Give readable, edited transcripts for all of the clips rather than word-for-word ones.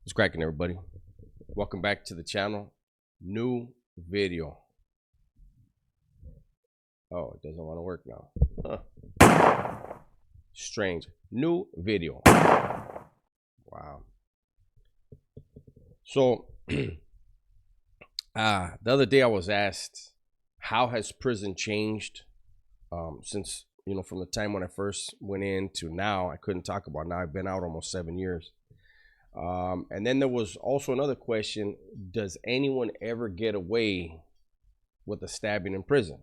What's cracking, everybody? Welcome back to the channel. New video. Oh, it doesn't want to work now. Huh. Strange. New video. Wow. So, the other day I was asked, how has prison changed since, from the time when I first went in to now? I couldn't talk about it. Now I've been out almost 7 years. And then there was also another question: does anyone ever get away with a stabbing in prison?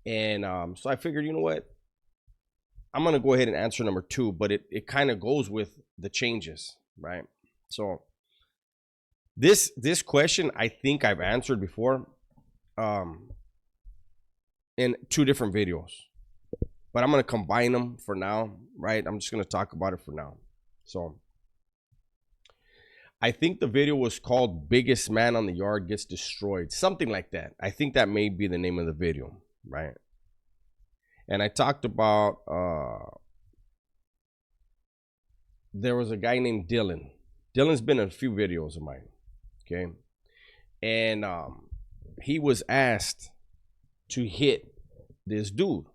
And so I figured, you know what? I'm gonna go ahead and answer number two, but it kind of goes with the changes, right? So this question I think I've answered before in two different videos, but I'm gonna combine them for now, right? I'm just gonna talk about it for now. So I think the video was called "Biggest Man on the Yard Gets Destroyed," something like that. I think that may be the name of the video, right? And I talked about there was a guy named Dylan. Dylan's been in a few videos of mine, okay? And he was asked to hit this dude.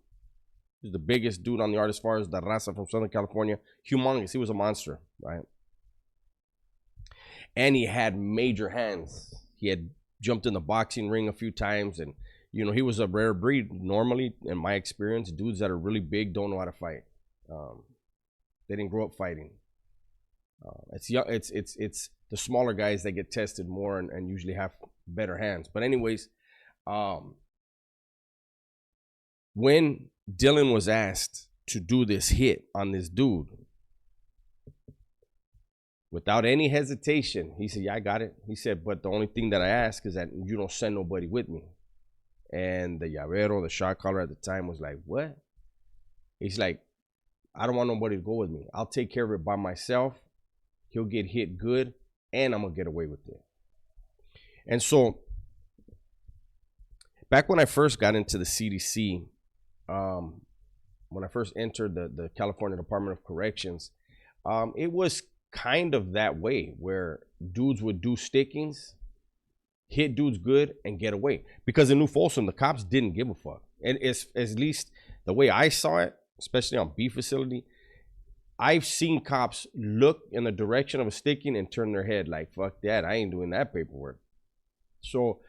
He's the biggest dude on the yard as far as the raza from Southern California. Humongous. He was a monster, right? And he had major hands. He had jumped in the boxing ring a few times, and he was a rare breed. Normally, in my experience, dudes that are really big don't know how to fight. They didn't grow up fighting. It's the smaller guys that get tested more and usually have better hands. But anyways, when Dylan was asked to do this hit on this dude, without any hesitation, he said, "Yeah, I got it." He said, "But the only thing that I ask is that you don't send nobody with me." And the llavero, the shot caller at the time, was like, "What?" He's like, "I don't want nobody to go with me. I'll take care of it by myself. He'll get hit good, and I'm going to get away with it." And so, back when I first got into the CDC, when I first entered the California Department of Corrections, it was kind of that way, where dudes would do stickings, hit dudes good, and get away. Because in New Folsom, the cops didn't give a fuck. And it's, at least the way I saw it, especially on B facility, I've seen cops look in the direction of a sticking and turn their head like, "Fuck that, I ain't doing that paperwork." So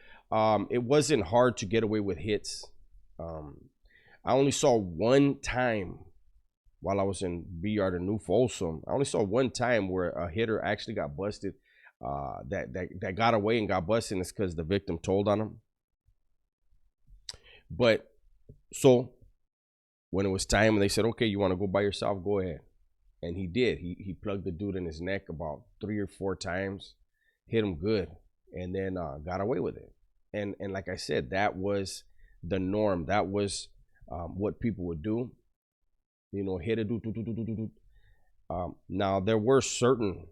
it wasn't hard to get away with hits. I only saw one time while I was in B Yard in New Folsom. I only saw one time where a hitter actually got busted. That got away and got busted, and it's because the victim told on him. But so when it was time and they said, "Okay, you want to go by yourself, go ahead," and he did. He plugged the dude in his neck about 3 or 4 times, hit him good, and then got away with it. And like I said, that was the norm. That was what people would do. Hit a dude. Now there were certain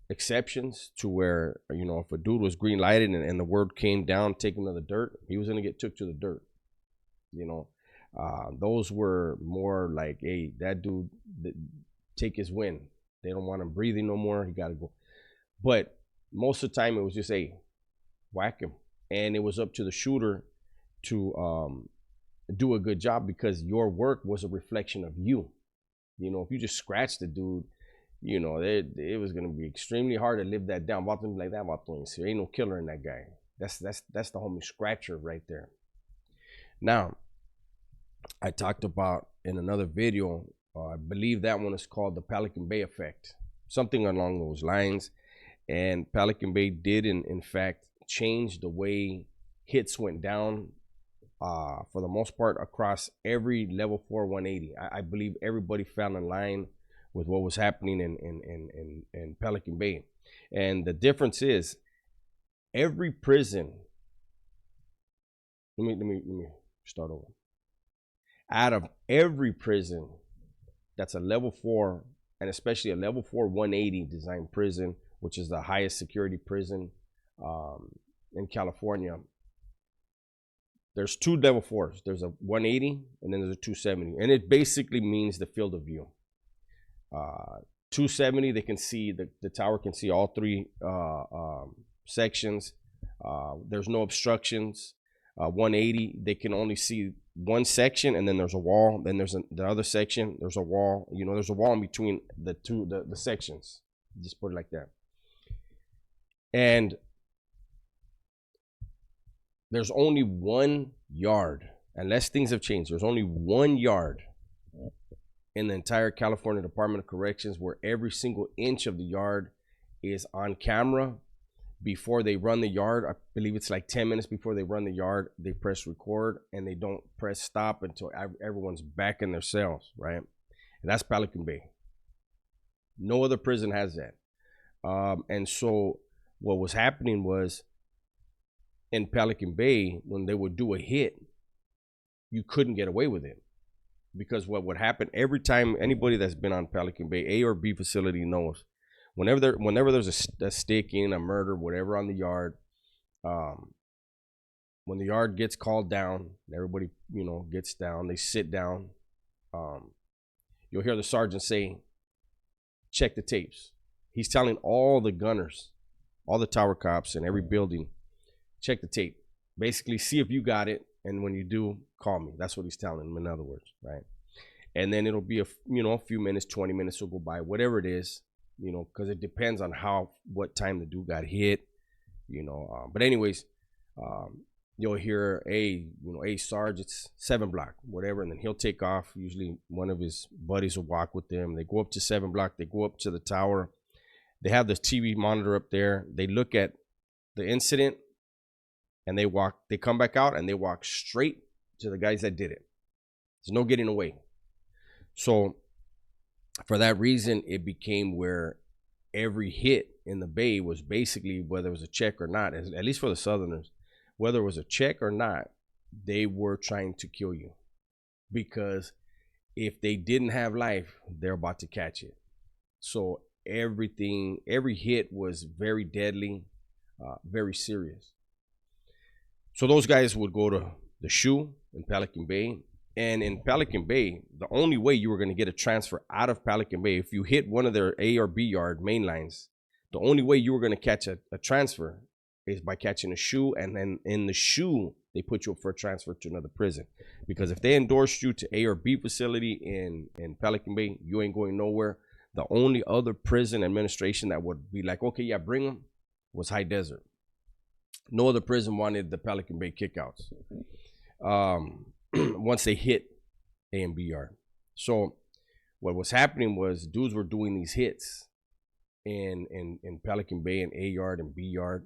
exceptions to where, if a dude was green lighted and the word came down, take him to the dirt, he was going to get took to the dirt. Those were more like, hey, that dude, take his win. They don't want him breathing no more. He got to go. But most of the time it was just, hey, whack him. And it was up to the shooter to do a good job, because your work was a reflection of you. If you just scratched the dude, it was going to be extremely hard to live that down. Vato like that, vato, there ain't no killer in that guy. That's the homie scratcher right there. Now, I talked about in another video, I believe that one is called the Pelican Bay effect, something along those lines. And Pelican Bay did in fact change the way hits went down, for the most part, across every level 4 180. I believe everybody fell in line with what was happening in Pelican Bay. And the difference is, every prison, let me start over. Out of every prison that's a level 4, and especially a level 4 180 design prison, which is the highest security prison in California, there's 2 level 4s. There's a 180 and then there's a 270. And it basically means the field of view. 270, they can see the tower can see all three sections. There's no obstructions. 180, they can only see one section, and then there's a wall. Then there's the other section. There's a wall. You know, there's a wall in between the sections. Just put it like that. And there's only 1 yard, unless things have changed. There's only 1 yard in the entire California Department of Corrections where every single inch of the yard is on camera. Before they run the yard, I believe it's like 10 minutes before they run the yard, they press record, and they don't press stop until everyone's back in their cells, right? And that's Pelican Bay. No other prison has that. And so what was happening was, in Pelican Bay, when they would do a hit, you couldn't get away with it. Because what would happen every time, anybody that's been on Pelican Bay, A or B facility knows, whenever there's a sticking, a murder, whatever on the yard, when the yard gets called down, everybody, you know, gets down, they sit down, you'll hear the sergeant say, check the tapes. He's telling all the gunners, all the tower cops in every building, check the tape. Basically, see if you got it, and when you do, call me. That's what he's telling them, in other words, right? And then it'll be a few minutes, 20 minutes will go by, whatever it is, you know, because it depends on what time the dude got hit, you know. But anyways, you'll hear, hey, Sarge, it's 7 block, whatever, and then he'll take off. Usually one of his buddies will walk with them. They go up to 7 block. They go up to the tower. They have the TV monitor up there. They look at the incident, and they come back out, and they walk straight to the guys that did it. There's no getting away. So for that reason, it became where every hit in the Bay was basically, whether it was a check or not, at least for the Southerners, whether it was a check or not, they were trying to kill you. Because if they didn't have life, they're about to catch it. So every hit was very deadly, very serious. So those guys would go to the SHU in Pelican Bay. And in Pelican Bay, the only way you were going to get a transfer out of Pelican Bay, if you hit one of their A or B yard main lines, the only way you were going to catch a transfer is by catching a SHU. And then in the SHU, they put you up for a transfer to another prison. Because if they endorsed you to A or B facility in Pelican Bay, you ain't going nowhere. The only other prison administration that would be like, okay, yeah, bring them, was High Desert. No other prison wanted the Pelican Bay kickouts once they hit A and B yard. So what was happening was dudes were doing these hits in Pelican Bay and A yard and B yard.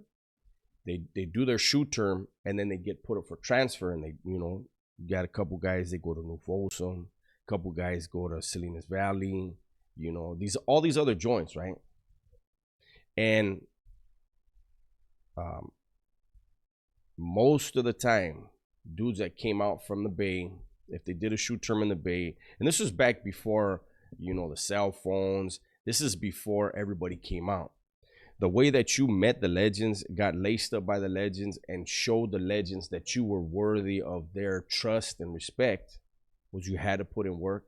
They do their SHU term, and then they get put up for transfer, and they, got a couple guys, they go to New Folsom, a couple guys go to Salinas Valley, all these other joints, right? And most of the time, dudes that came out from the Bay, if they did a SHU term in the Bay, and this was back before, the cell phones, this is before everybody came out. The way that you met the legends, got laced up by the legends, and showed the legends that you were worthy of their trust and respect, was you had to put in work,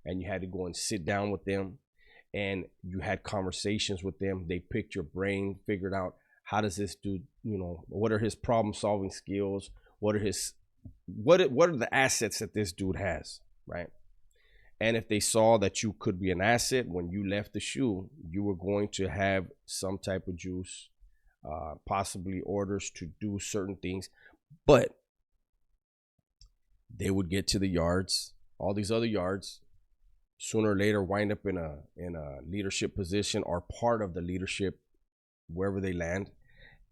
and you had to go and sit down with them, and you had conversations with them. They picked your brain, figured out, how does this dude, what are his problem solving skills? What are the assets that this dude has, right? And if they saw that you could be an asset when you left the SHU, you were going to have some type of juice, possibly orders to do certain things. But they would get to the yards, all these other yards, sooner or later wind up in a leadership position or part of the leadership wherever they land.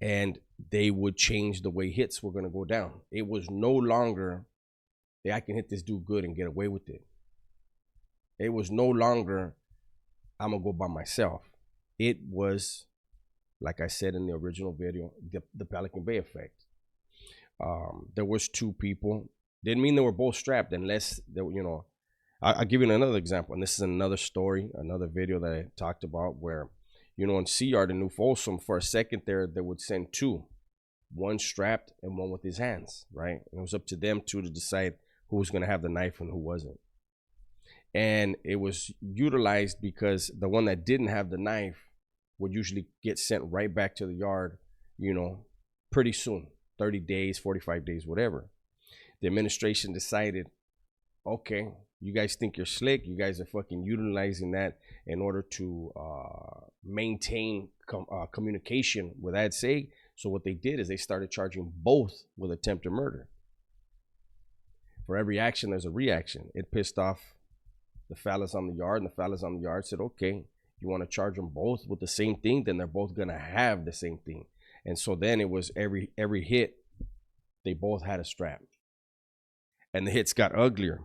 And they would change the way hits were going to go down. It was no longer, hey, I can hit this dude good and get away with it. It was no longer, I'm going to go by myself. It was, like I said in the original video, the Pelican Bay effect. There was 2 people. Didn't mean they were both strapped unless, I'll give you another example. And this is another story, another video that I talked about where, in C Yard in New Folsom, for a second there, they would send 2, one strapped and one with his hands, right? And it was up to them 2 to decide who was going to have the knife and who wasn't. And it was utilized because the one that didn't have the knife would usually get sent right back to the yard, pretty soon, 30 days, 45 days, whatever. The administration decided, okay, you guys think you're slick. You guys are fucking utilizing that in order to maintain communication with AdSeg. So what they did is they started charging both with attempted murder. For every action, there's a reaction. It pissed off the fellas on the yard, and the fellas on the yard said, okay, you want to charge them both with the same thing, then they're both going to have the same thing. And so then it was every hit, they both had a strap. And the hits got uglier.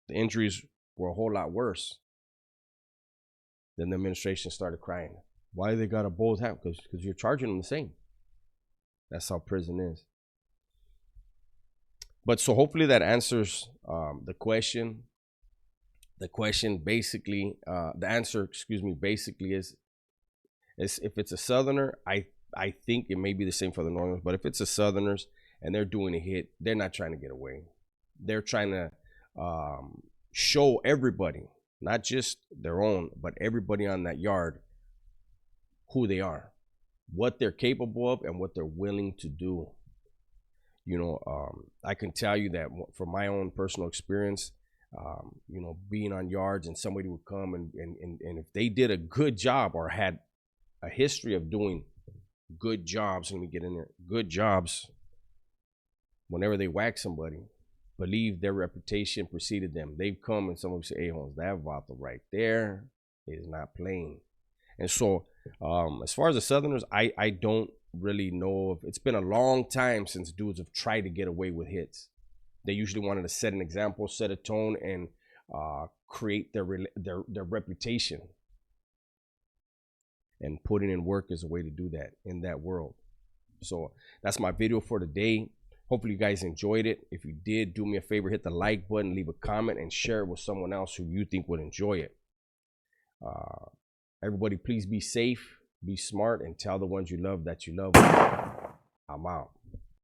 The injuries were a whole lot worse. Then the administration started crying. Why they got to both have? Because you're charging them the same. That's how prison is. But so hopefully that answers the question. The question basically, the answer, basically is if it's a Southerner, I think it may be the same for the Northerners, but if it's a Southerners and they're doing a hit, they're not trying to get away. They're trying to show everybody, not just their own, but everybody on that yard, who they are, what they're capable of, and what they're willing to do. I can tell you that from my own personal experience, being on yards and somebody would come and if they did a good job or had a history of doing good jobs, let me get in there, good jobs, whenever they whack somebody, believe their reputation preceded them. They've come and someone would say, hey, Holmes, that vato right there is not playing. And so as far as the Southerners, I don't really know if it's been a long time since dudes have tried to get away with hits. They usually wanted to set an example, set a tone, and create their reputation. And putting in work is a way to do that in that world. So that's my video for today. Hopefully you guys enjoyed it. If you did, do me a favor, hit the like button, leave a comment, and share it with someone else who you think would enjoy it. Everybody, please be safe, be smart, and tell the ones you love that you love them. I'm out.